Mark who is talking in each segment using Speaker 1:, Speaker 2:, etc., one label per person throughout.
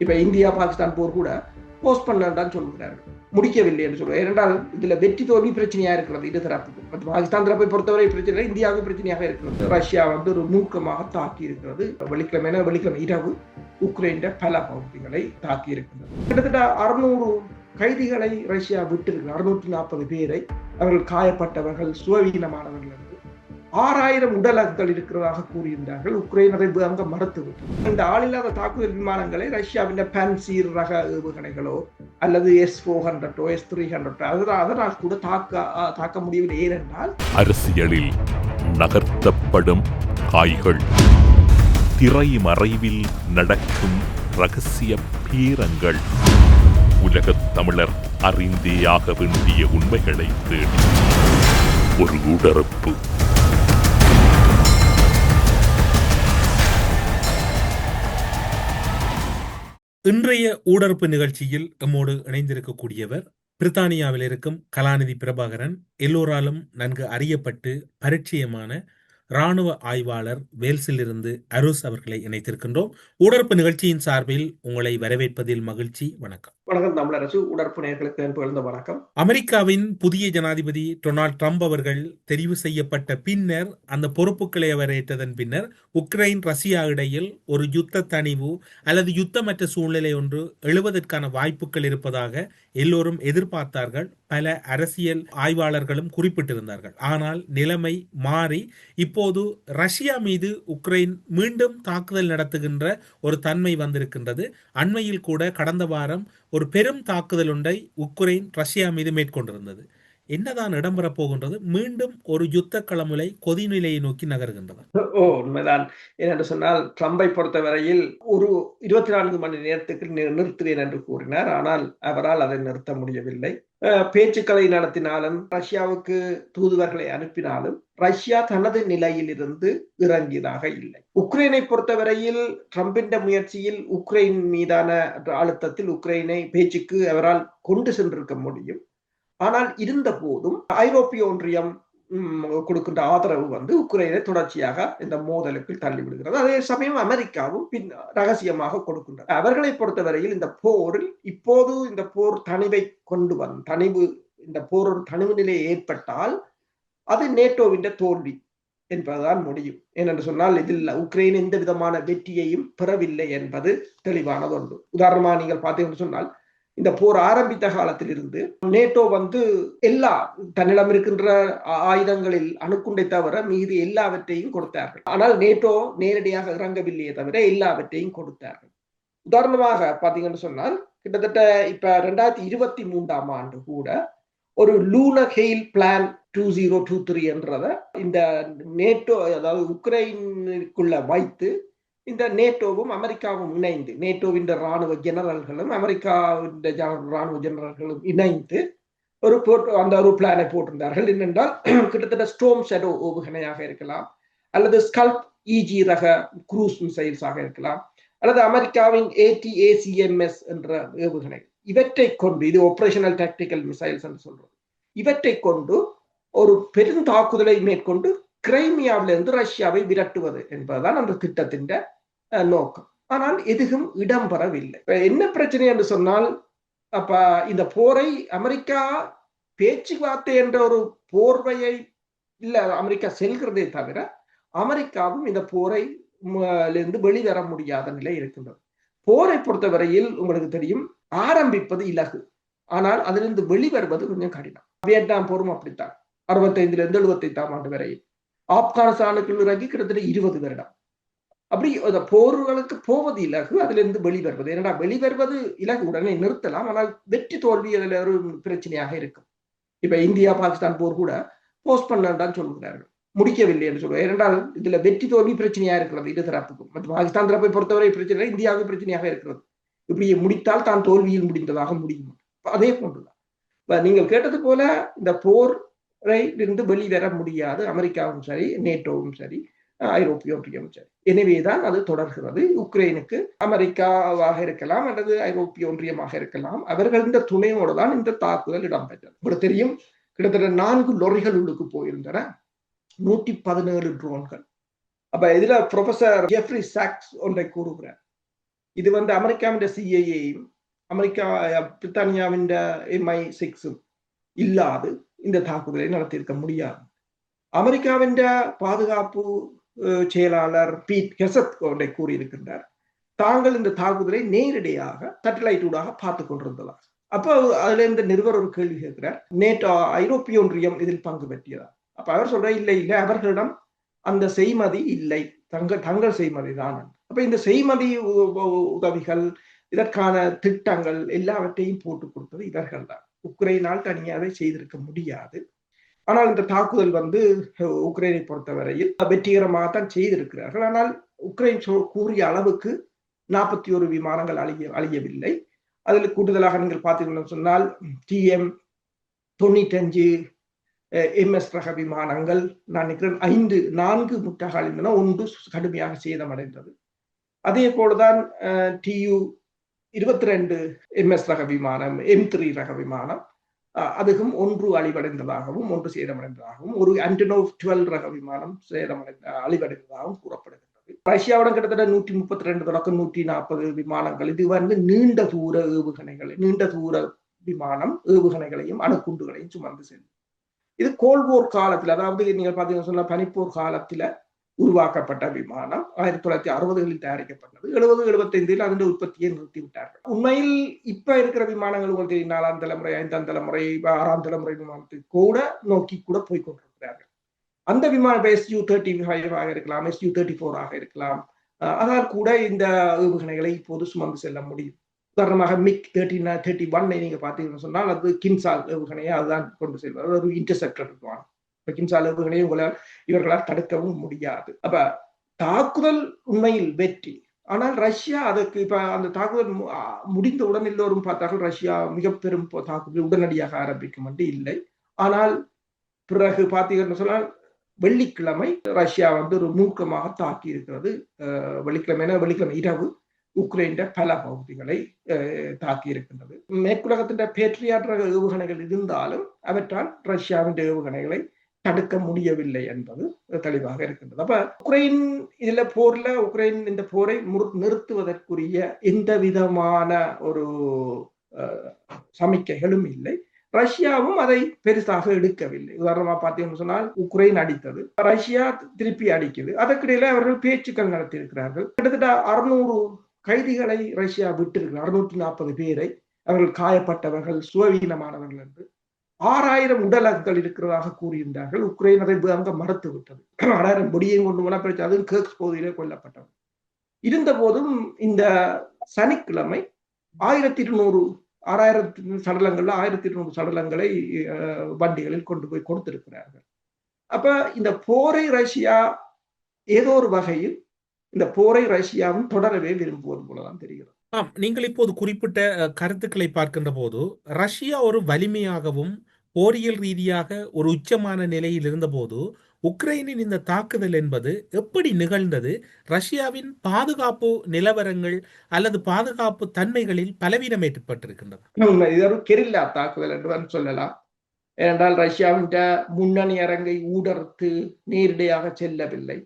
Speaker 1: இப்ப இந்தியா பாகிஸ்தான் போர் கூட போஸ்ட் பண்ணதான் சொல்கிறார்கள், முடிக்கவில்லை என்று சொல்லுவார். ஏனென்றால் இதுல வெற்றி தோல்வி பிரச்சனையா இருக்கிறது இரு தரப்புக்கும். பாகிஸ்தான் தரப்பை பொறுத்தவரை பிரச்சனை இந்தியாவுக்கு பிரச்சனையாக இருக்கிறது. ரஷ்யா ஒரு மூர்க்கமாக தாக்கி இருக்கிறது. வெள்ளிக்கிழமை இரவு உக்ரைன் பல பகுதிகளை தாக்கி இருக்கிறது. கிட்டத்தட்ட 600 கைதிகளை ரஷ்யா விட்டிருக்கிறது. 640 பேரை, அவர்கள் காயப்பட்டவர்கள், சுவவீனமானவர்கள் என்று 6000 உடலங்கள் இருக்கிறதாக கூறியிருந்தார்கள். உக்ரைன் அதை அங்க மறுத்துவிட்டது. இந்த ஆளில்லாத தாக்குதல் விமானங்களை ரஷ்யாவின் பான்சீர் ரக ஏவுகணைகளோ அல்லது S-400 S-300 அதனால் கூட தாக்க முடியவில்லை. ஏனென்றால்
Speaker 2: அரசியலில் நகர்த்தப்படும் காய்கள், திரைமறைவில் நடக்கும் ரகசிய பீரங்கள், உலகத் தமிழர் அறிந்தேயாக வேண்டிய உண்மைகளை தேடி ஒரு உடறுப்பு.
Speaker 3: இன்றைய ஊடறுப்பு நிகழ்ச்சியில் நம்மோடு இணைந்திருக்கக்கூடியவர் பிரித்தானியாவில் இருக்கும் கலாநிதி பிரபாகரன், எல்லோராலும் நன்கு அறியப்பட்டு பரிச்சயமான இராணுவ ஆய்வாளர் வேல்ஸில் இருந்து அருஸ் அவர்களை இணைத்திருக்கின்றோம். ஊடறுப்பு நிகழ்ச்சியின் சார்பில் உங்களை வரவேற்பதில் மகிழ்ச்சி. வணக்கம்.
Speaker 1: வணக்கம் தமிழரசு. உடற்பு நேயர்களுக்கு வணக்கம்.
Speaker 3: அமெரிக்காவின் புதிய ஜனாதிபதி டொனால்ட் ட்ரம்ப் அவர்கள் தெரிவு செய்யப்பட்ட பின்னர், அந்த பொறுப்புகளை அவர் ஏற்றதன் பின்னர் உக்ரைன் ரஷ்யா இடையில் ஒரு யுத்த தணிவு அல்லது யுத்தமற்ற சூழ்நிலை ஒன்று எழுவதற்கான வாய்ப்புகள் இருப்பதாக எல்லோரும் எதிர்பார்த்தார்கள். பல அரசியல் ஆய்வாளர்களும் குறிப்பிட்டிருந்தார்கள். ஆனால் நிலைமை மாறி இப்போது ரஷ்யா மீது உக்ரைன் மீண்டும் தாக்குதல் நடத்துகின்ற ஒரு தன்மை வந்திருக்கின்றது. அண்மையில் கூட கடந்த வாரம் ஒரு பெரும் தாக்குதல் ஒன்றை உக்ரைன் ரஷ்யா மீது மேற்கொண்டிருந்தது. என்னதான் இடம்பெறப் போகின்றது? மீண்டும் ஒரு யுத்த களமுலை கொதிநிலையை நோக்கி நகர்கின்றது.
Speaker 1: உண்மைதான். ஏனென்று சொன்னால், ட்ரம்பை பொறுத்தவரையில் ஒரு 24 மணி நேரத்துக்கு நிறுத்துவேன் என்று கூறினார். ஆனால் அவரால் அதை நிறுத்த முடியவில்லை. பேச்சுக்களை நடத்தினாலும், ரஷ்யாவுக்கு தூதுவர்களை அனுப்பினாலும் ரஷ்யா தனது நிலையில் இருந்து இறங்கியதாக இல்லை. உக்ரைனை பொறுத்தவரையில் ட்ரம்பின் முயற்சியில் உக்ரைன் மீதான அழுத்தத்தில் உக்ரைனை பேச்சுக்கு அவரால் கொண்டு சென்றிருக்க முடியும். ஆனால் இருந்த போதும் ஐரோப்பிய ஒன்றியம் கொடுக்கின்ற ஆதரவு உக்ரைனை தொடர்ச்சியாக இந்த மோதலுக்கு தள்ளிவிடுகிறது. அதே சமயம் அமெரிக்காவும் ரகசியமாக கொடுக்கின்றது. அவர்களை பொறுத்தவரையில் இந்த போரில் இப்போது இந்த போர் தணிவை கொண்டு இந்த போர் ஒரு தணிவு நிலையை ஏற்பட்டால் அது நேட்டோவின் தோல்வி என்பதுதான் முடியும். ஏனென்று சொன்னால், இதில் உக்ரைன் எந்த விதமான வெற்றியையும் பெறவில்லை என்பது தெளிவானது ஒன்று. உதாரணமாக நீங்கள் பார்த்தீங்கன்னு சொன்னால், இந்த போர் ஆரம்பித்த காலத்தில் இருந்து நேட்டோ எல்லா தன்னிடம் இருக்கின்ற ஆயுதங்களில் அணுகுண்டை தவிர மீது எல்லாவற்றையும் கொடுத்தார்கள். ஆனால் நேட்டோ நேரடியாக இறங்கவில்லையே தவிர எல்லாவற்றையும் கொடுத்தார்கள். உதாரணமாக பார்த்தீங்கன்னு சொன்னால், கிட்டத்தட்ட இப்ப 2023 ஆண்டு கூட ஒரு லூனர் ஹெயில் பிளான் 2023 என்றத இந்த நேட்டோ, அதாவது உக்ரைனுக்குள்ள வைத்து இந்த நேட்டோவும் அமெரிக்காவும் இணைந்து, நேட்டோவின் ராணுவ ஜெனரல்களும் அமெரிக்காவின் ராணுவ ஜெனரல்களும் இணைந்து ஒரு பிளானை போட்டிருந்தார்கள். என்னென்றால், கிட்டத்தட்ட ஸ்டோம் ஷேடோ ஏவுகணையாக இருக்கலாம், அல்லது ஸ்கல்ப் இஜி ரக குரூஸ் மிசைல்ஸாக இருக்கலாம், அல்லது அமெரிக்காவின் ATACMS என்ற ஏவுகணை. இவற்றை கொண்டு, இது ஆபரேஷனல் டாக்டிக்கல் மிசைல்ஸ் என்று சொல்றோம், இவற்றை கொண்டு ஒரு பெருந்தாக்குதலை மேற்கொண்டு கிரைமியாவிலிருந்து ரஷ்யாவை விரட்டுவது என்பதுதான் அந்த திட்டத்தின் நோக்கம். ஆனால் எதுவும் இடம்பெறவில்லை. என்ன பிரச்சனை என்று சொன்னால், அப்ப இந்த போரை அமெரிக்கா பேச்சுவார்த்தை என்ற ஒரு போர்வையை இல்ல அமெரிக்கா செல்கிறதே தவிர அமெரிக்காவும் இந்த போரை இருந்து வெளிவர முடியாத நிலை இருக்கின்றது. போரை பொறுத்தவரையில் உங்களுக்கு தெரியும், ஆரம்பிப்பது இலகு, ஆனால் அதிலிருந்து வெளிவருவது கொஞ்சம் கடினம். வியட்நாம் போரும் அப்படித்தான். 65 இருந்து 75 ஆண்டு வரையில் ஆப்கானிஸ்தானுக்கு இறங்கி கிட்டத்தட்ட 20 வருடம். அப்படி அந்த போர்களுக்கு போவது இலகு, அதிலிருந்து வெளிவருவது. ஏன்னா வெளிவருவது இலகு, உடனே நிறுத்தலாம், ஆனால் வெற்றி தோல்வி அதில் ஒரு பிரச்சனையாக இருக்கும். இப்ப இந்தியா பாகிஸ்தான் போர் கூட போஸ்ட் பண்ணதான் சொல்கிறார்கள், முடிக்கவில்லை என்று சொல்லுவார். ஏனென்றால் இதுல வெற்றி தோல்வி பிரச்சனையா இருக்கிறது இரு தரப்புக்கும். மற்றும் பாகிஸ்தான் தரப்பை பொறுத்தவரை பிரச்சனை இந்தியாவுக்கு பிரச்சனையாக இருக்கிறது. இப்படி முடித்தால் தான் தோல்வியில் முடிந்ததாக முடியும். அதே போன்றுதான் நீங்கள் கேட்டது போல இந்த போரை இருந்து வெளிவர முடியாது. அமெரிக்காவும் சரி, நேட்டோவும் சரி, ஐரோப்பிய ஒன்றியமும் சரி. எனவேதான் அது தொடர்கிறது. உக்ரைனுக்கு அமெரிக்காவாக இருக்கலாம் அல்லது ஐரோப்பிய ஒன்றியமாக இருக்கலாம், அவர்களின் துணையோடு தான் இந்த தாக்குதல் இடம்பெற்றது. உங்களுக்கு தெரியும், கிட்டத்தட்ட 4 லொரிகள் உள்ளுக்கு போயிருந்தன, 117 ட்ரோன்கள். அப்ப இதுல ப்ரொஃபசர் ஜெஃப்ரி சாக்ஸ் ஒன்றை கூறுகிறார். இது அமெரிக்காவின் சிஐஏயும் பிரித்தானியாவின் MI6 இல்லாது இந்த தாக்குதலை நடத்தியிருக்க முடியாது. அமெரிக்காவின் பாதுகாப்பு செயலாளர் பீட் ஹெசத் கூறியிருக்கின்றார், தாங்கள் இந்த தாக்குதலை நேரடியாக சேட்டலைட் ஊடாக பார்த்துக் கொண்டிருந்ததாக. அப்போ அதுல இந்த நிருபர் ஒரு கேள்வி கேட்கிறார், நேட்டோ ஐரோப்பிய ஒன்றியம் இதில் பங்கு பெற்றியதா? அப்ப அவர் சொல்ற, இல்லை அவர்களிடம் அந்த செய்மதி இல்லை, தங்கள் செய்மதி தான். அப்ப இந்த செய்மதி உதவிகள், இதற்கான திட்டங்கள் எல்லாவற்றையும் போட்டு கொடுத்தது இவர்கள் தான். உக்ரைனால் தனியாக செய்திருக்க முடியாது. ஆனால் இந்த தாக்குதல் உக்ரைனை பொறுத்தவரையில் வெற்றிகரமாகத்தான் செய்திருக்கிறார்கள். ஆனால் உக்ரைன் கூறிய அளவுக்கு 41 விமானங்கள் அழியவில்லை. அதில் கூடுதலாக நீங்கள் பார்த்தீங்கன்னு சொன்னால் TM-95 MS ரக விமானங்கள் நான் நினைக்கிறேன் 4 முற்றாக அழிந்தன, 1 கடுமையாக சேதமடைந்தது. அதே போலதான் TU-22 MS ரக விமானம், M3 ரக விமானம், அதுவும் 1 அழிவடைந்ததாகவும் 1 சேதமடைந்ததாகவும், ஒரு ஆண்டனோவ் 12 ரக விமானம் அழிவடைந்ததாகவும் கூறப்படுகிறது. ரஷ்யாவுடன் கிட்டத்தட்ட 132 தொடக்கம் 140 விமானங்கள். இது நீண்ட தூர ஏவுகணைகள், நீண்ட தூர விமானம் ஏவுகணைகளையும் அணுகுண்டுகளையும் சுமந்து செல்லும். இது கோல்ட்வோர் காலத்தில், அதாவது நீங்கள் பார்த்தீங்கன்னா சொன்னா பனிப்போர் காலத்துல உருவாக்கப்பட்ட விமானம். 1960களில் தயாரிக்கப்பட்டது. 70-75 அதன் உற்பத்தியை நிறுத்திவிட்டார்கள். உண்மையில் இப்ப இருக்கிற விமானங்கள் உங்களுக்கு 4ஆம் தலைமுறை, 5ஆம் தலைமுறை, 6ஆம் தலைமுறை விமானத்தை கூட நோக்கி கூட போய்கொண்டிருக்கிறார்கள். அந்த விமானம் SU-35 இருக்கலாம், SU-34 இருக்கலாம். அதனால் கூட இந்த ஏவுகணைகளை இப்போது சுமந்து செல்ல முடியும். உதாரணமாக MiG-31 நீங்க பார்த்தீங்கன்னு சொன்னால் அது கின்சால் ஏவுகணையை அதுதான் கொண்டு செல்வது, ஒரு இன்டர்செப்டர் விமானம். கின்சால் ஏவுகணையை இவர்களால் தடுக்கவும் முடியாது. அப்ப தாக்குதல் உண்மையில் வெற்றி. ஆனால் ரஷ்யா அதற்கு இப்ப அந்த தாக்குதல் முடிந்தவுடன் எல்லோரும் பார்த்தார்கள் ரஷ்யா மிக பெரும் தாக்குதல் உடனடியாக ஆரம்பிக்கும் என்று இல்லை. ஆனால் பிறகு பார்த்தீங்கன்னு சொன்னால் வெள்ளிக்கிழமை ரஷ்யா ஒரு மூர்க்கமாக தாக்கி இருக்கிறது. வெள்ளிக்கிழமை இரவு உக்ரைன் பல பகுதிகளை தாக்கி இருக்கின்றது. மேற்குலகத்தின் பேட்ரியாட் ரக ஏவுகணைகள் இருந்தாலும் அவற்றால் ரஷ்யாவின் ஏவுகணைகளை தடுக்க முடியவில்லை என்பது தெளிவாக இருக்கின்றது. அப்ப உக்ரைன் இந்த போரை நிறுத்துவதற்குரிய எந்த விதமான ஒரு சமிக்கைகளும் இல்லை. ரஷ்யாவும் அதை பெருசாக எடுக்கவில்லை. உதாரணமா பார்த்தீங்கன்னு சொன்னால் உக்ரைன் அடித்தது, ரஷ்யா திருப்பி அடிக்குது. அதற்கிடையில அவர்கள் பேச்சுக்கள் நடத்தி இருக்கிறார்கள். கிட்டத்தட்ட 600 கைதிகளை ரஷ்யா விட்டிருக்கிறார், 640 பேரை. அவர்கள் காயப்பட்டவர்கள், சுவவீனமானவர்கள் என்று 6000 உடலங்கள் இருக்கிறதாக கூறுகின்றார்கள். உக்ரைன் அதை மறுத்து விட்டது. 6000 பொடியையும் கொண்டு போன பிரச்சனை, அதுவும் கேர்க்ஸ் பகுதியிலே கொல்லப்பட்டவர். இருந்த போதும் இந்த சனிக்கிழமை 1200 6000 சடலங்கள்ல 1200 சடலங்களை வண்டிகளில் கொண்டு போய் கொடுத்திருக்கிறார்கள். அப்ப இந்த போரை ரஷ்யா ஏதோ ஒரு வகையில் இந்த போரை ரஷ்யாவும் தொடரவே விரும்புவது போலதான் தெரிகிறது.
Speaker 3: நீங்கள் இப்போது குறிப்பிட்ட கருத்துக்களை பார்க்கின்ற போது ரஷ்யா ஒரு வலிமையாகவும் போரியல் ரீதியாக ஒரு உச்சமான நிலையில் இருந்தபோது உக்ரைனின் இந்த தாக்குதல் என்பது எப்படி நிகழ்ந்தது? ரஷ்யாவின் பாதுகாப்பு நிலவரங்கள் அல்லது பாதுகாப்பு தன்மைகளில் பலவீனம் ஏற்பட்டிருக்கின்றது.
Speaker 1: இது ஒரு கெரில்லா தாக்குதல் என்று சொல்லலாம். ஏனென்றால் ரஷ்யாவின் முன்னணி அரங்கை ஊடறுத்து நேரடியாக செல்லவில்லை.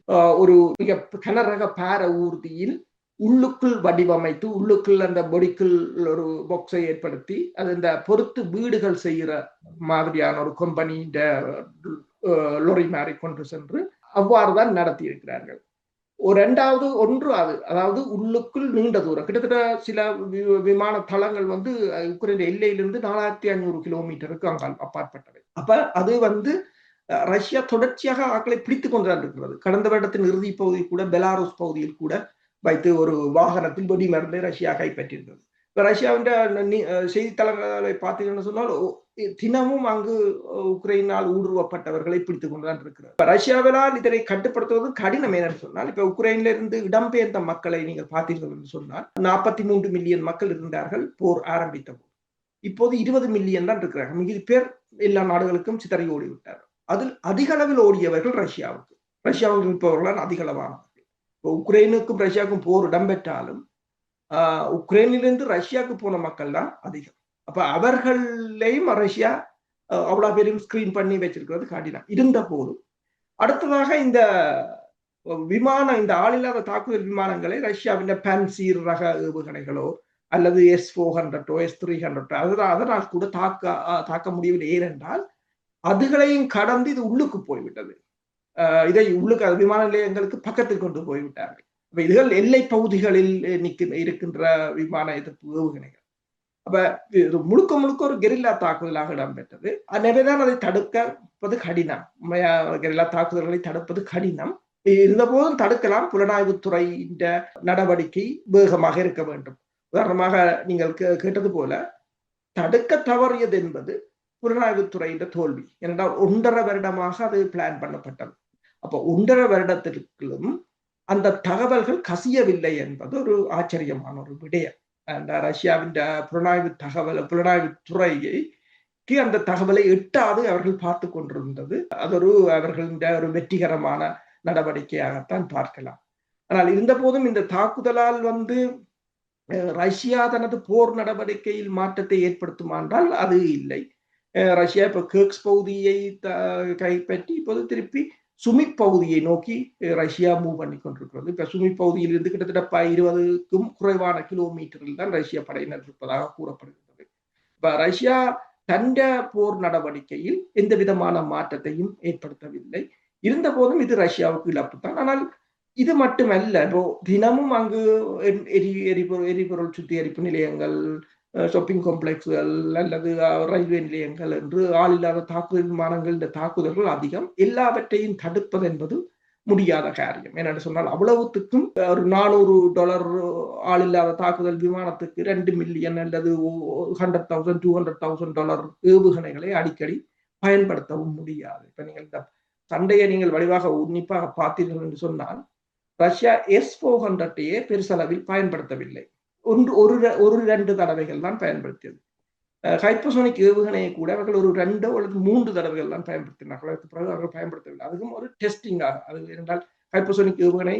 Speaker 1: ஒரு மிக கனரக பார ஊர்தியில் உள்ளுக்குள் வடிவமைத்து, உள்ளுக்குள் அந்த பொடிக்குள் ஒரு பாக்ஸை ஏற்படுத்தி அது இந்த பொறுத்து வீடுகள் செய்கிற மாதிரியான ஒரு கம்பெனியின் லொரி மாறி கொண்டு சென்று அவ்வாறுதான் நடத்தி இருக்கிறார்கள். அதாவது உள்ளுக்குள் நீண்ட தூரம், கிட்டத்தட்ட சில விமான தளங்கள் உக்ரைன் எல்லையிலிருந்து 4500 கிலோமீட்டருக்கு அப்பாற்பட்டவை. அப்ப அது ரஷ்யா தொடர்ச்சியாக ஆக்களை பிடித்துக் கொண்டுதான் இருக்கிறது. கடந்த வருடத்தின் இறுதி பகுதி கூட பெலாரஸ் பகுதியில் கூட வைத்து ஒரு வாகனத்தில் வெடி மருந்தை ரஷ்யா கைப்பற்றியிருந்தது. இப்ப ரஷ்யாவின் செய்தித்தளங்களை பார்த்தீங்கன்னு சொன்னால் தினமும் அங்கு உக்ரைனால் ஊடுருவப்பட்டவர்களை பிடித்துக் கொண்டுதான் இருக்கிறது. ரஷ்யாவினால் இதனை கட்டுப்படுத்துவது கடினம். என்னன்னு சொன்னால் இப்ப உக்ரைன்ல இருந்து இடம்பெயர்ந்த மக்களை நீங்கள் பார்த்தீர்கள் என்று சொன்னால் 43 மில்லியன் மக்கள் இருந்தார்கள் போர் ஆரம்பித்த போது. இப்போது 20 மில்லியன் தான் இருக்கிறார்கள். மிக பேர் எல்லா நாடுகளுக்கும் சிதறி ஓடிவிட்டார்கள். அதில் அதிக அளவில் ஓடியவர்கள் ரஷ்யாவுக்கு இருப்பவர்களால் அதிக அளவானவர்கள். உக்ரைனுக்கும் ரஷ்யாவுக்கும் போர் இடம்பெற்றாலும் உக்ரைனிலிருந்து ரஷ்யாவுக்கு போன மக்கள் தான் அதிகம். அப்ப அவர்களையும் ரஷ்யா அவ்வளவு பேரையும் ஸ்கிரீன் பண்ணி வச்சிருக்கிறது காட்டினார். இருந்த போதும் அடுத்ததாக இந்த விமானம் இந்த ஆளில்லாத தாக்குதல் விமானங்களை ரஷ்யாவின் பான்சீர் ரக ஏவுகணைகளோ அல்லது S-400 S-300 அதனால் கூட தாக்க முடியவில்லை. ஏனென்றால் அதுகளையும் கடந்து இது உள்ளுக்கு போய்விட்டது. இதை உள்ளுக்கு விமான நிலையங்களுக்கு பக்கத்தில் கொண்டு போய்விட்டார்கள். இதுகள் எல்லை பகுதிகளில் இருக்கின்ற விமான எதிர்ப்பு ஏவுகணைகள். அப்ப முழுக்க முழுக்க ஒரு கெரில்லா தாக்குதலாக இடம்பெற்றது. எனவேதான் அதை தடுப்பது கடினம். கெரில்லா தாக்குதல்களை தடுப்பது கடினம். இருந்தபோதும் தடுக்கலாம். புலனாய்வுத்துறை நடவடிக்கை வேகமாக இருக்க வேண்டும். உதாரணமாக நீங்கள் கேட்டது போல தடுக்க தவறியது என்பது புலனாய்வுத்துறையின் தோல்வி. ஏனென்றால் 1.5 வருடமாக அது பிளான் பண்ணப்பட்டது. அப்ப 1.5 வருடத்திற்கும் அந்த தகவல்கள் கசியவில்லை என்பது ஒரு ஆச்சரியமான ஒரு விடயம். அந்த ரஷ்யாவின் புலனாய்வுத்துறைக்கு அந்த தகவலை எட்டாது அவர்கள் பார்த்து கொண்டிருந்தது. அது அவர்களின் ஒரு வெற்றிகரமான நடவடிக்கையாகத்தான் பார்க்கலாம். ஆனால் இருந்த போதும் இந்த தாக்குதலால் ரஷ்யா தனது போர் நடவடிக்கையில் மாற்றத்தை ஏற்படுத்துமா என்றால் அது இல்லை. ரஷ்யா இப்ப கேர்க்ஸ் பகுதியை கைப்பற்றி இப்போது திருப்பி சுமிக் பகுதியை நோக்கி ரஷ்யா மூவ் பண்ணி கொண்டிருக்கிறது. இப்ப சுமிக் பகுதியில் இருந்து கிட்டத்தட்ட 20க்கும் குறைவான கிலோமீட்டரில் தான் ரஷ்ய படையினர் இருப்பதாக கூறப்படுகிறது. இப்ப ரஷ்யா தண்ட போர் நடவடிக்கையில் எந்த விதமான மாற்றத்தையும் ஏற்படுத்தவில்லை. இருந்த போதும் இது ரஷ்யாவுக்கு இழப்பு தான். ஆனால் இது மட்டுமல்ல, இப்போ தினமும் அங்கு எரிபொருள் சுத்திகரிப்பு நிலையங்கள், ஷாப்பிங் காம்ப்ளெக்ஸ்கள் அல்லது ரயில்வே நிலையங்கள் என்று ஆளில்லாத தாக்குதல் விமானங்கள் இந்த தாக்குதல்கள் அதிகம். எல்லாவற்றையும் தடுப்பது என்பது முடியாத காரியம். என்னென்னு சொன்னால் அவ்வளவுத்துக்கும் ஒரு $400 ஆளில்லாத தாக்குதல் விமானத்துக்கு 2 மில்லியன் அல்லது $100,000 $200,000 ஏவுகணைகளை அடிக்கடி பயன்படுத்தவும் முடியாது. இப்ப நீங்கள் இந்த சண்டையை நீங்கள் வடிவாக உன்னிப்பாக பார்த்தீர்கள் என்று சொன்னால் ரஷ்யா S-400 பெருசளவில் பயன்படுத்தவில்லை. ஒரு 2 தடவைகள் தான் பயன்படுத்தியது. ஹைப்பர்சோனிக் ஏவுகணையை கூட அவர்கள் ஒரு 2 அல்லது 3 தடவைகள் தான் பயன்படுத்தினார்கள். அதற்கு பிறகு அவர்கள் பயன்படுத்தவில்லை. அதுவும் ஒரு டெஸ்டிங்காக. அது என்றால் ஹைப்பர்சோனிக் ஏவுகணை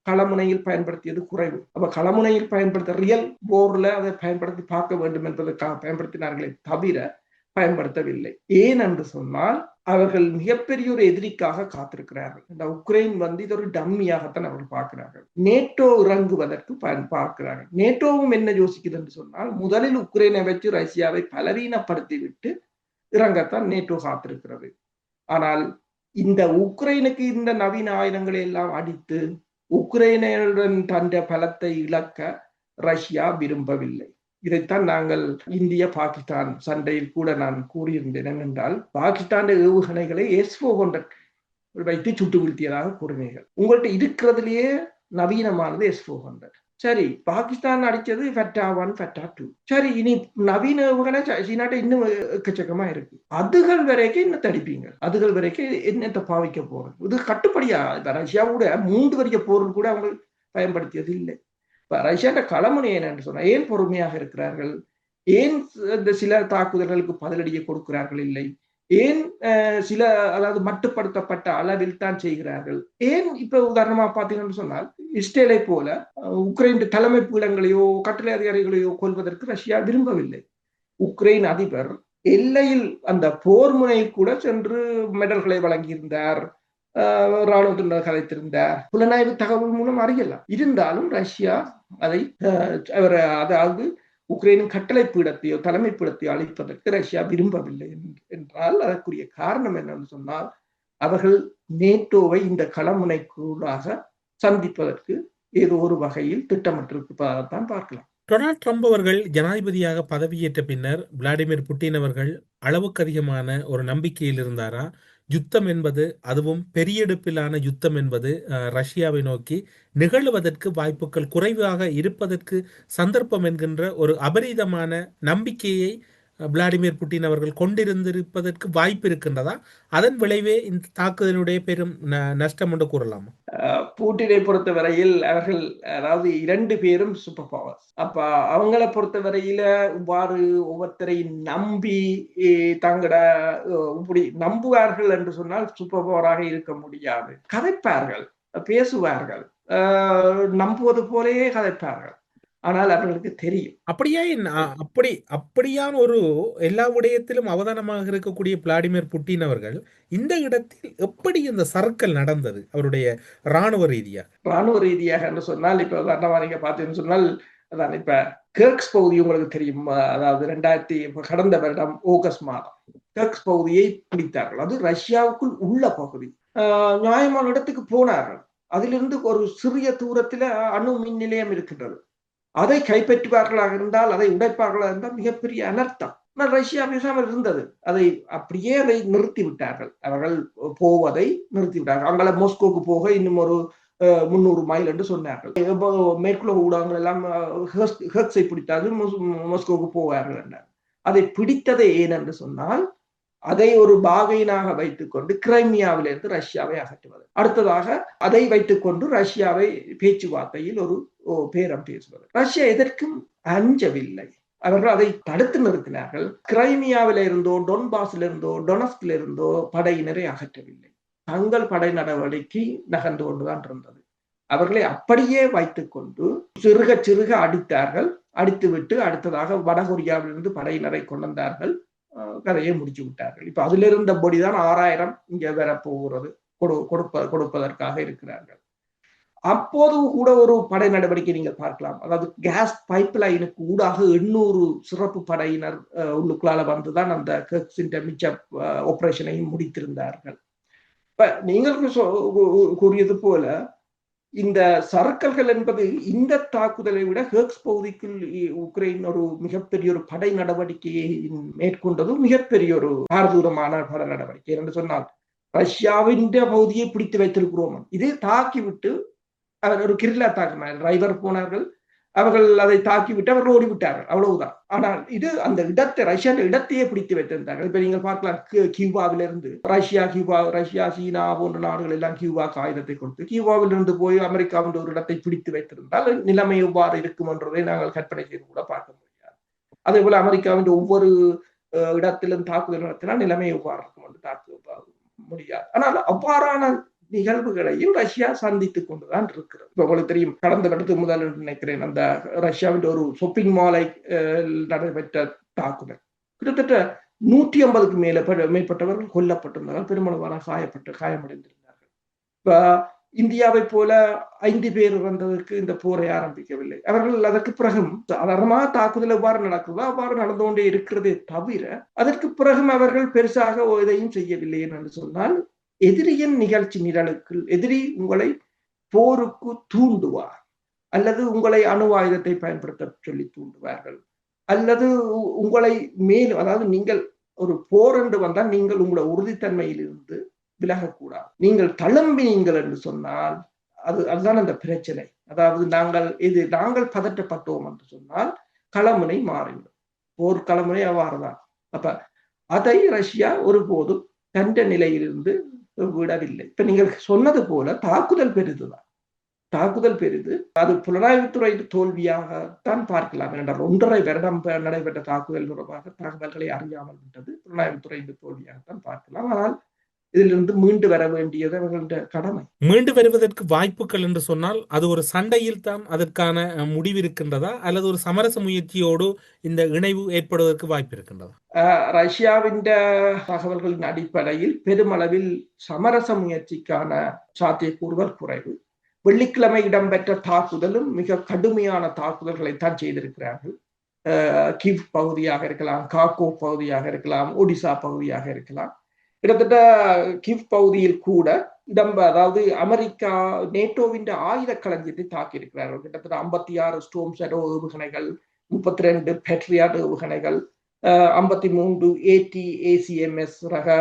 Speaker 1: களமுனையில் பயன்படுத்தியது குறைவு. அப்ப களமுனையில் பயன்படுத்த ரியல் போர்ல அதை பயன்படுத்தி பார்க்க வேண்டும் என்பதற்காக பயன்படுத்தினார்களே தவிர பயன்படுத்தவில்லை. ஏன் என்று சொன்னால் அவர்கள் மிகப்பெரிய ஒரு எதிரிக்காக காத்திருக்கிறார்கள். இந்த உக்ரைன் இது ஒரு டம்மியாகத்தான் அவர்கள் பார்க்கிறார்கள். நேட்டோ இறங்குவதற்கு பார்க்கிறார்கள். நேட்டோவும் என்ன யோசிக்குது என்று சொன்னால் முதலில் உக்ரைனை வச்சு ரஷ்யாவை பலவீனப்படுத்திவிட்டு இறங்கத்தான் நேட்டோ காத்திருக்கிறது. ஆனால் இந்த உக்ரைனுக்கு இந்த நவீன ஆயுதங்களை எல்லாம் அடித்து உக்ரைனுடன் தந்த பலத்தை இழக்க ரஷ்யா விரும்பவில்லை. இதைத்தான் நாங்கள் இந்திய பாகிஸ்தான் சண்டையில் கூட நான் கூறியிருந்தேன். என்னென்றால் பாகிஸ்தான் ஏவுகணைகளை S-400 வைத்து சுட்டு வீழ்த்தியதாக கூறினீர்கள். உங்கள்கிட்ட இருக்கிறதுலேயே நவீனமானது S-400. சரி, பாகிஸ்தான் அடிச்சது ஃபெட்டா 1 ஃபெட்டா 2. சரி, இனி நவீன ஏவுகணை சீனாட்ட இன்னும் எக்கச்சக்கமா இருக்கு. அதுகள் வரைக்கும் என்ன தடிப்பீங்க? அதுகள் வரைக்கும் என்னத்தை பாவிக்க போறது? இது கட்டுப்படியா? ரஷ்யாவோட 3 வரிய போர்கள் கூட அவங்க பயன்படுத்தியது இல்லை. இப்ப ரஷ்யாண்ட களமுனை என்னன்னு சொன்னா ஏன் பொறுமையாக இருக்கிறார்கள்? ஏன் இந்த சில தாக்குதல்களுக்கு பதிலடியை கொடுக்கிறார்கள் இல்லை? ஏன் சில அதாவது மட்டுப்படுத்தப்பட்ட அளவில் தான் செய்கிறார்கள்? ஏன் இப்ப உதாரணமா பாத்தீங்கன்னு சொன்னால் இஸ்ரேலை போல உக்ரைன் தலைமை பீடங்களையோ கட்டளை அதிகாரிகளையோ கொல்வதற்கு ரஷ்யா விரும்பவில்லை. உக்ரைன் அதிபர் எல்லையில் அந்த போர் முனையில் கூட சென்று மெடல்களை வழங்கியிருந்தார், ராணுவத்தினர் கதைத்திருந்தார், புலனாய்வு தகவல் மூலம் அறியலாம். இருந்தாலும் ரஷ்யா அதை அதாவது உக்ரைனின் கட்டளை பீடத்தையோ தலைமை பீடத்தையோ அளிப்பதற்கு ரஷ்யா விரும்பவில்லை என்றால் அதற்குரிய காரணம் என்னன்னு சொன்னால் அவர்கள் நேட்டோவை இந்த களமுனைக்குள்ளாக சந்திப்பதற்கு ஏதோ ஒரு வகையில் திட்டமிட்டிருப்பதாகத்தான் பார்க்கலாம்.
Speaker 3: டொனால்ட் ட்ரம்ப் அவர்கள் ஜனாதிபதியாக பதவியேற்ற பின்னர் விளாடிமிர் புட்டின் அவர்கள் அளவுக்கு அதிகமான ஒரு நம்பிக்கையில் இருந்தாரா? யுத்தம் என்பது, அதுவும் பெரியெடுப்பிலான யுத்தம் என்பது ரஷ்யாவை நோக்கி நிகழ்வதற்கு வாய்ப்புகள் குறைவாக இருப்பதற்கு சந்தர்ப்பம் என்கின்ற ஒரு அபரிதமான நம்பிக்கையை விளாடிமிர் புட்டின் அவர்கள் கொண்டிருந்திருப்பதற்கு வாய்ப்பு இருக்கின்றதா? அதன் விளைவே இந்த தாக்குதலுடைய பெரும் நஷ்டம் என்று கூறலாமா?
Speaker 1: பூட்டினை பொறுத்த வரையில் அவர்கள் அதாவது 2 பேரும் சூப்பர் பவர்ஸ். அப்ப அவங்களை பொறுத்த வரையில இவ்வாறு ஒவ்வொருத்தரை நம்பி தங்கட இப்படி நம்புவார்கள் என்று சொன்னால் சூப்பர் பவராக இருக்க முடியாது. கதைப்பார்கள், பேசுவார்கள், நம்புவது போலேயே கதைப்பார்கள். ஆனால் அவர்களுக்கு தெரியும்.
Speaker 3: அப்படியே அப்படியான ஒரு எல்லா விடயத்திலும் அவதானமாக இருக்கக்கூடிய விளாடிமிர் புட்டின் அவர்கள் இந்த இடத்தில் எப்படி இந்த சர்க்கல் நடந்தது அவருடைய இராணுவ
Speaker 1: ரீதியாக என்று சொன்னால் இப்ப உதாரணமா நீங்க பார்த்தீங்கன்னு சொன்னால் அதான் இப்ப கர்க்ஸ் பகுதி உங்களுக்கு தெரியும். அதாவது கடந்த வருடம் ஆகஸ்ட் மாதம் கர்க்ஸ் பகுதியை பிடித்தார்கள். அது ரஷ்யாவுக்குள் உள்ள பகுதி. நியாயமான இடத்துக்கு போனார்கள். அதிலிருந்து ஒரு சிறிய தூரத்துல அணு மின் நிலையம் இருக்கின்றது. அதை கைப்பற்றுவார்களாக இருந்தால், அதை உடைப்பார்களாக இருந்தால் மிகப்பெரிய அனர்த்தம். ஆனால் ரஷ்யா பேசாமல் இருந்தது. அதை நிறுத்தி விட்டார்கள். அவர்கள் போவதை நிறுத்தி விட்டார்கள். அங்கே மாஸ்கோவுக்கு போக இன்னும் ஒரு 300 மைல் என்று சொன்னார்கள். மேற்குலக ஊடகங்கள் எல்லாம் ஹெர்க்ஸை பிடித்தார்கள், மாஸ்கோவுக்கு போவார்கள் என்றார். அதை பிடித்ததே ஏன் என்று சொன்னால், அதை ஒரு பாகையினாக வைத்துக் கொண்டு கிரைமியாவிலிருந்து ரஷ்யாவை அகற்றுவது, அடுத்ததாக அதை வைத்துக் கொண்டு ரஷ்யாவை பேச்சுவார்த்தையில் ஒரு பேரம் பேசுவது. ரஷ்யா எதற்கும் அஞ்சவில்லை. அவர்கள் அதை தடுத்து நிறுத்தினார்கள். கிரைமியாவில இருந்தோ, டொன்பாஸ்ல இருந்தோ, டொனஸ்கில் இருந்தோ படையினரை அகற்றவில்லை. தங்கள் படை நடவடிக்கை நகர்ந்து கொண்டுதான் இருந்தது. அவர்களை அப்படியே வைத்துக் கொண்டு சிறுக அடித்தார்கள். அடித்துவிட்டு அடுத்ததாக வடகொரியாவிலிருந்து படையினரை கொண்டு வந்தார்கள். கதையை முடிச்சு விட்டார்கள். இப்ப அதுல இருந்த பொடிதான் 6000 இங்க வரப்போகிறது கொடுப்பதற்காக இருக்கிறார்கள். அப்போது கூட ஒரு படை நடவடிக்கை நீங்க பார்க்கலாம். அதாவது கேஸ் பைப் லைனுக்கு ஊடாக 800 சிறப்பு படையினர் உள்ளுக்குள்ளால வந்துதான் அந்த கர்க்ஸின் மிச்ச ஆபரேஷனையும் முடித்திருந்தார்கள். இப்ப நீங்கள் கூறியது போல இந்த சர்க்கல்கள் என்பது இந்த தாக்குதலை விட ஹெர்க்ஸ் பகுதிக்குள் உக்ரைன் ஒரு மிகப்பெரிய ஒரு படை நடவடிக்கையை மேற்கொண்டது மிகப்பெரிய ஒரு பாரதூரமான படை நடவடிக்கை என்று சொன்னால், ரஷ்யாவின் பகுதியை பிடித்து வைத்திருக்கிறோம். இதே தாக்கிவிட்டு அவர் ஒரு கிரில்லா தாக்குனார், டிரைவர் போனார்கள், அவர்கள் அதை தாக்கிவிட்டு அவர்கள் ஓடிவிட்டார்கள், அவ்வளவுதான். ஆனால் இது அந்த இடத்தை ரஷ்யாவின் இடத்தையே பிடித்து வைத்திருந்தார்கள். இப்ப நீங்கள் பார்க்கலாம், கியூபாவிலிருந்து ரஷ்யா சீனா போன்ற நாடுகள் எல்லாம் கியூபாக்கு ஆயுதத்தை கொடுத்து கியூபாவிலிருந்து போய் அமெரிக்காவின் ஒரு இடத்தை பிடித்து வைத்திருந்தால் நிலைமை எவ்வாறு இருக்கும் என்றதை நாங்கள் கற்பனை செய்து கூட பார்க்க முடியாது. அதே போல அமெரிக்காவின் ஒவ்வொரு இடத்திலும் தாக்குதல் நடத்தினால் நிலைமை எவ்வாறு இருக்கும் என்று தாக்க முடியாது. ஆனால் அவ்வாறான நிகழ்வுகளையும் ரஷ்யா சந்தித்துக் கொண்டுதான் இருக்கிறது. இப்ப உங்களுக்கு தெரியும், கடந்த வருடத்துக்கு முதல் நினைக்கிறேன், அந்த ரஷ்யாவின் ஒரு ஷாப்பிங் மாலை நடைபெற்ற தாக்குதல் கிட்டத்தட்ட 150க்கு மேற்பட்டவர்கள் கொல்லப்பட்டிருந்தார்கள், பெருமளவான காயமடைந்திருந்தார்கள். இப்ப இந்தியாவை போல 5 பேர் இறந்ததற்கு இந்த போரை ஆரம்பிக்கவில்லை. அவர்கள் அதற்கு பிறகும் சாதாரணமாக தாக்குதல் எவ்வாறு நடக்கிறதோ அவ்வாறு நடந்து கொண்டே இருக்கிறதே தவிர அதற்கு பிறகும் அவர்கள் பெருசாக எதையும் செய்யவில்லை என்று சொன்னால், எதிரியின் நிகழ்ச்சி நிரலுக்குள் எதிரி உங்களை போருக்கு தூண்டுவார், அல்லது உங்களை அணு ஆயுதத்தை பயன்படுத்த சொல்லி தூண்டுவார்கள், அல்லது உங்களை மேலும், அதாவது நீங்கள் ஒரு போர் என்று வந்தால் நீங்கள் உங்களோட உறுதித்தன்மையில் இருந்து விலகக்கூடாது. நீங்கள் தளம்பினீங்கள் என்று சொன்னால் அதுதான் அந்த பிரச்சனை. அதாவது நாங்கள் பதற்றப்பட்டோம் என்று சொன்னால் களமுனை மாறிவிடும். போர் களமுனை அவ்வாறுதான். அப்ப அதை ரஷ்யா ஒருபோதும் தண்ட நிலையிலிருந்து விடவில்லை. இப்ப நீங்கள் சொன்னது போல தாக்குதல் பெரிது. அது புலனாய்வுத்துறை தோல்வியாகத்தான் பார்க்கலாம். என்றால் 1.5 வருடம் நடைபெற்ற தாக்குதல் தொடர்பாக தகவல்களை அறியாமல் விட்டது புலனாய்வுத்துறை தோல்வியாகத்தான் பார்க்கலாம். ஆனால் இதிலிருந்து மீண்டு வர வேண்டியது அவர்களுடைய கடமை.
Speaker 3: மீண்டு வருவதற்கு வாய்ப்புகள் என்று சொன்னால் அது ஒரு சண்டையில் தான் அதற்கான முடிவு இருக்கின்றதா, அல்லது ஒரு சமரச முயற்சியோடு இந்த இணைவு ஏற்படுவதற்கு வாய்ப்பு இருக்கின்றதா?
Speaker 1: ரஷ்யாவின் தகவல்களின் அடிப்படையில் பெருமளவில் சமரச முயற்சிக்கான சாத்தியக்கூறுகள் குறைவு. வெள்ளிக்கிழமை இடம்பெற்ற தாக்குதலும் மிக கடுமையான தாக்குதல்களைத்தான் செய்திருக்கிறார்கள். கிவ் பகுதியாக இருக்கலாம், காக்கோ பகுதியாக இருக்கலாம், ஒடிசா பகுதியாக இருக்கலாம். கிட்டத்தட்ட கிவ் பகுதியில் கூட அதாவது அமெரிக்கா நேட்டோவின் ஆயுத களஞ்சியத்தை தாக்கி இருக்கிறார்கள். கிட்டத்தட்ட 56 ஸ்டோம் ஷேடோ ஏவுகணைகள், 32 பேட்ரியாட் ஏவுகணைகள், 53 ATACMS ரக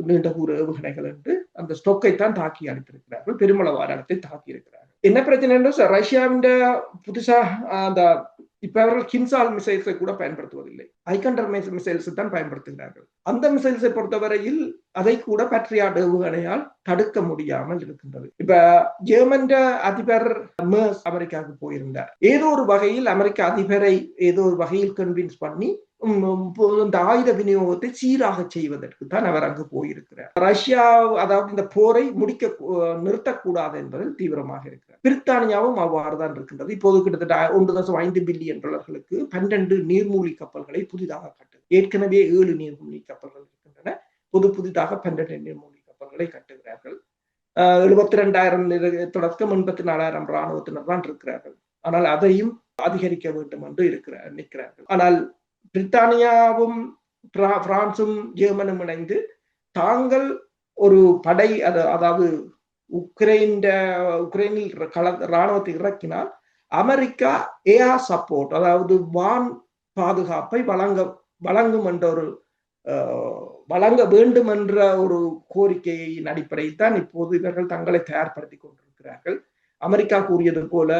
Speaker 1: நீண்டதூர ஏவுகணைகள் என்று அந்த ஸ்டொக்கை தான் தாக்கி அளித்திருக்கிறார்கள். பெருமளவான இடத்தை தாக்கி இருக்கிறார்கள். என்ன பிரச்சனை என்று ரஷ்யாவின் புதுசா அந்த இப்ப அவர்கள் கின்சால் மிசைல்ஸை கூட பயன்படுத்துவதில்லை, ஐகண்டர் மிசைல்ஸ் தான் பயன்படுத்துகிறார்கள். அந்த மிசைல்ஸை பொறுத்தவரையில் அதை கூட பேட்ரியாட் ஏவுகணையால் தடுக்க முடியாமல் இருக்கின்றது. இப்ப ஜெர்மன் அதிபர் அமெரிக்காவுக்கு போயிருந்தார். ஏதோ ஒரு வகையில் அமெரிக்க அதிபரை ஏதோ ஒரு வகையில் கன்வின்ஸ் பண்ணி இந்த ஆயுத விநியோகத்தை சீராக செய்வதற்கு தான் அவர் அங்கு போயிருக்கிறார். ரஷ்யா அதாவது இந்த போரை நிறுத்தக்கூடாது என்பதில் தீவிரமாக இருக்கிறார். பிரித்தானியாவும் அவ்வாறுதான் இருக்கின்றது. இப்போது கிட்டத்தட்ட 1.5 பில்லியன் டாலர்களுக்கு 12 நீர்மூழ்கி கப்பல்களை புதிதாக கட்டுது. ஏற்கனவே 7 நீர்மூழ்கி கப்பல்கள் இருக்கின்றன. புதிதாக 12 நீர்மூழ்கி கப்பல்களை கட்டுகிறார்கள். 72,000 தொடக்கம் 84,000 இராணுவத்தினர் தான் இருக்கிறார்கள். ஆனால் அதையும் அதிகரிக்க வேண்டும் என்று நிற்கிறார்கள். ஆனால் பிரித்தானியாவும் பிரான்சும் ஜெர்மனும் இணைந்து தாங்கள் ஒரு படை அதாவது உக்ரைனில் இராணுவத்தை இறக்கினால் அமெரிக்கா ஏஆர் சப்போர்ட் அதாவது வான் பாதுகாப்பை வழங்கும் என்ற வழங்க வேண்டும் என்ற ஒரு கோரிக்கையின் அடிப்படையில் தான் இப்போது இவர்கள் தங்களை தயார்படுத்திக் கொண்டிருக்கிறார்கள். அமெரிக்கா கூறியது போல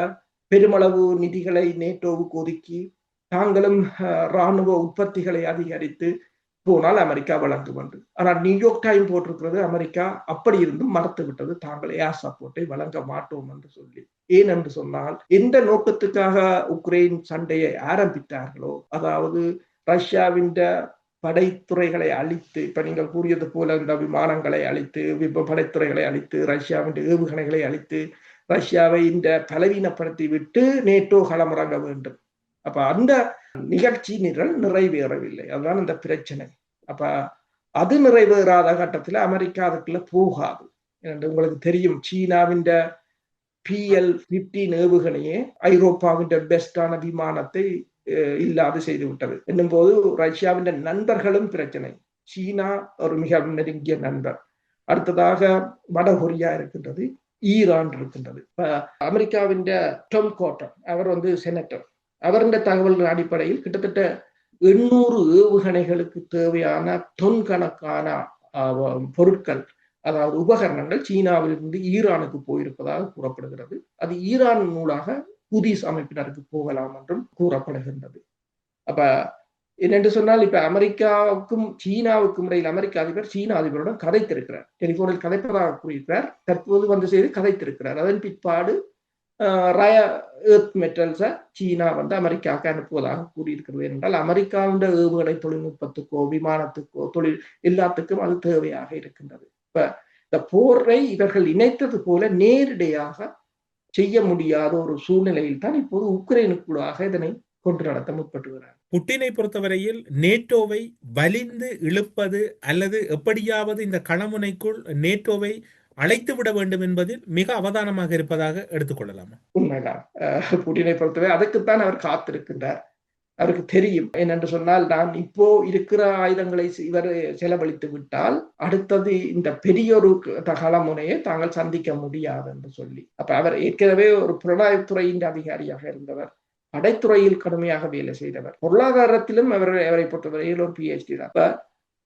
Speaker 1: பெருமளவு நிதிகளை நேட்டோவுக்கு ஒதுக்கி தாங்களும் இராணுவ உற்பத்திகளை அதிகரித்து போனால் அமெரிக்கா வழங்கும் என்று. ஆனால் நியூயார்க் டைம் போட்டிருக்கிறது அமெரிக்கா அப்படி இருந்தும் மறுத்து விட்டது, தாங்கள் ஏர் சப்போர்ட்டை வழங்க மாட்டோம் என்று சொல்லி. ஏன் என்று சொன்னால் எந்த நோக்கத்துக்காக உக்ரைன் சண்டையை ஆரம்பித்தார்களோ, அதாவது ரஷ்யாவின் படைத்துறைகளை அழித்து, இப்ப நீங்கள் கூறியது போல இந்த விமானங்களை அழித்து படைத்துறைகளை அழித்து ரஷ்யாவின் ஏவுகணைகளை அழித்து ரஷ்யாவை இந்த பலவீனப்படுத்தி விட்டு நேட்டோ களமிறங்க வேண்டும். அப்ப அந்த நிகழ்ச்சி நிரல் நிறைவேறவில்லை. அதுதான் இந்த பிரச்சனை. அப்ப அது நிறைவேறாத கட்டத்தில் அமெரிக்கா அதுக்குள்ள போகாது. உங்களுக்கு தெரியும், சீனாவின் PL-15 ஏவுகணையே ஐரோப்பாவின் பெஸ்டான விமானத்தை இல்லாது செய்து விட்டது என்னும் போது ரஷ்யாவின் நண்பர்களும் பிரச்சனை. சீனா ஒரு மிக நெருங்கிய நண்பர். அடுத்ததாக வடகொரியா இருக்கின்றது, ஈரான் இருக்கின்றது. அமெரிக்காவின் டாம் காட்டர் அவர் செனட்டர். அவருடைய தகவல்கள் அடிப்படையில் கிட்டத்தட்ட 800 ஏவுகணைகளுக்கு தேவையான தொன் கணக்கான பொருட்கள் அதாவது உபகரணங்கள் சீனாவிலிருந்து ஈரானுக்கு போயிருப்பதாக கூறப்படுகிறது. அது ஈரான் மூலமாக ஹூதிஸ் அமைப்பினருக்கு போகலாம் என்றும் கூறப்படுகின்றது. அப்ப என்னென்று சொன்னால், இப்ப அமெரிக்காவுக்கும் சீனாவுக்கும் இடையில் அமெரிக்க அதிபர் சீன அதிபருடன் கதைத்திருக்கிறார், டெலிபோனில் கதைப்பதாக கூறியிருக்கிறார். தற்போது செய்து கதைத்திருக்கிறார். அதன் பிற்பாடு ரய எர்த் மெட்டல்ஸை சீனா அமெரிக்காவுக்கு அனுப்புவதாக கூறியிருக்கிறது. என்றால் அமெரிக்காவின் ஏவுகணை தொழில்நுட்பத்துக்கோ விமானத்துக்கோ தொழில் எல்லாத்துக்கும் அது தேவையாக இருக்கின்றது. இப்ப இந்த போரை இவர்கள் இணைத்தது போல நேரடியாக செய்ய முடியாத ஒரு சூழ்நிலையில் தான் இப்போது உக்ரைனுக்குள்ளாக இதனை கொண்டு நடத்த முற்பட்டுகிறார்.
Speaker 3: புட்டினை பொறுத்தவரையில் நேட்டோவை வலிந்து இழுப்பது அல்லது எப்படியாவது இந்த களமுனைக்குள் நேட்டோவை அழைத்து விட வேண்டும் என்பதில் மிக அவதானமாக இருப்பதாக எடுத்துக்கொள்ளலாமா?
Speaker 1: உண்மைதான். புட்டினை பொறுத்தவரை அதுக்குத்தான் அவர் காத்திருக்கின்றார். அவருக்கு தெரியும் என்னென்று சொன்னால், நான் இப்போ இருக்கிற ஆயுதங்களை இவர் செலவழித்து விட்டால் அடுத்தது இந்த பெரிய ஒரு களமுனையை தாங்கள் சந்திக்க முடியாது என்று சொல்லி. அப்ப அவர் ஏற்கனவே ஒரு புலனாய்வுத்துறையின் அதிகாரியாக இருந்தவர், படைத்துறையில் கடுமையாக வேலை செய்தவர், பொருளாதாரத்திலும் அவரை பொறுத்தவரையில் ஒரு PhD தான். அப்ப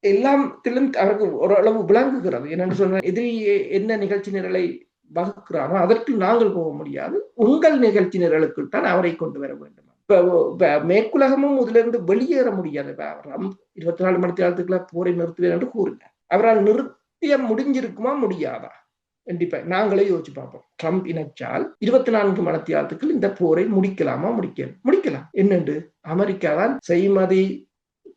Speaker 1: எல்லாத்திலும் அவருக்கு ஓரளவு விளங்குகிறது. என்னென்னு சொன்ன எதிரி என்ன நிகழ்ச்சி நிரலை வகுக்கிறானோ அதற்கு நாங்கள் போக முடியாது, உங்கள் நிகழ்ச்சி நிரலுக்குள் தான் அவரை கொண்டு வர வேண்டும். மேற்குலகமும் இதிலிருந்து வெளியேற முடியாது. 24 மணி நேரத்துக்குள்ள போரை நிறுத்துவேன் என்று கூறினார். அவரால் நிறுத்திய முடிஞ்சிருக்குமா முடியாதா? கண்டிப்பா நாங்களே யோசிச்சு பார்ப்போம். ட்ரம்ப் இணைச்சால் 24 மணி நேரத்துக்கு இந்த போரை முடிக்கலாமா? முடிக்கலாம். என்னென்று அமெரிக்கா தான் செய்மதி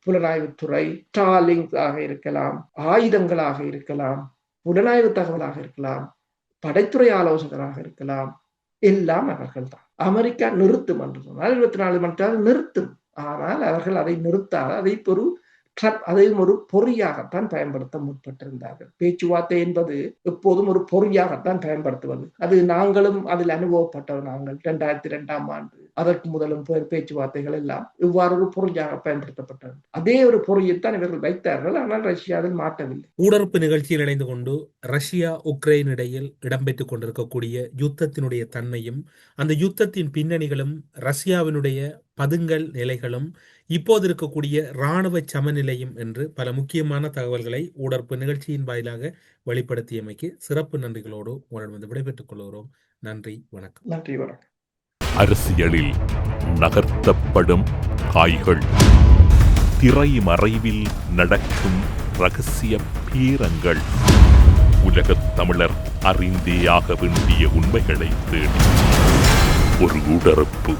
Speaker 1: புலனாய்வுத்துறை, ஸ்டார்லிங்க் ஆக இருக்கலாம், ஆயுதங்களாக இருக்கலாம், புலனாய்வு தகவலாக இருக்கலாம், படைத்துறை ஆலோசகராக இருக்கலாம், எல்லாம் அவர்கள் தான். அமெரிக்கா நிறுத்தும் என்று சொன்னால் 24 மணி நேரம் நிறுத்தும். ஆனால் அவர்கள் அதை நிறுத்தாத அதையும் ஒரு பொறியாகத்தான் பயன்படுத்த முற்பட்டிருந்தார்கள். பேச்சுவார்த்தை என்பது எப்போதும் ஒரு பொறியாகத்தான் பயன்படுத்துவது. அது நாங்களும் அதில் அனுபவப்பட்டவர். நாங்கள் 2002ஆம் ஆண்டு அதற்கு முதலும் பேச்சுவார்த்தைகள் எல்லாம் இவ்வாறு ஒரு பொறியாக பயன்படுத்தப்பட்டது. அதே ஒரு பொறியைத்தான் இவர்கள் வைத்தார்கள். ஆனால் ரஷ்யாவில் மாட்டவில்லை.
Speaker 3: ஊடறுப்பு நிகழ்ச்சியில் இணைந்து கொண்டு ரஷ்யா உக்ரைன் இடையில் இடம்பெற்றுக் கொண்டிருக்கக்கூடிய யுத்தத்தினுடைய தன்மையும் அந்த யுத்தத்தின் பின்னணிகளும் ரஷ்யாவினுடைய பதுங்கல் நிலைகளும் இப்போது இருக்கக்கூடிய இராணுவ சமநிலையும் என்று பல முக்கியமான தகவல்களை ஊடறுப்பு நிகழ்ச்சியின் வாயிலாக வெளிப்படுத்தியமைக்கு சிறப்பு நன்றிகளோடு உங்களிடம் விடைபெற்றுக் கொள்கிறோம். நன்றி, வணக்கம்.
Speaker 1: நன்றி, வணக்கம்.
Speaker 2: அரசியலில் நகர்த்தப்படும் காய்கள், திரைமறைவில் நடக்கும் இரகசிய பீரங்கள், உலகத் தமிழர் அறிந்தேயாக வேண்டிய உண்மைகளை தேடி ஒரு ஊடறுப்பு.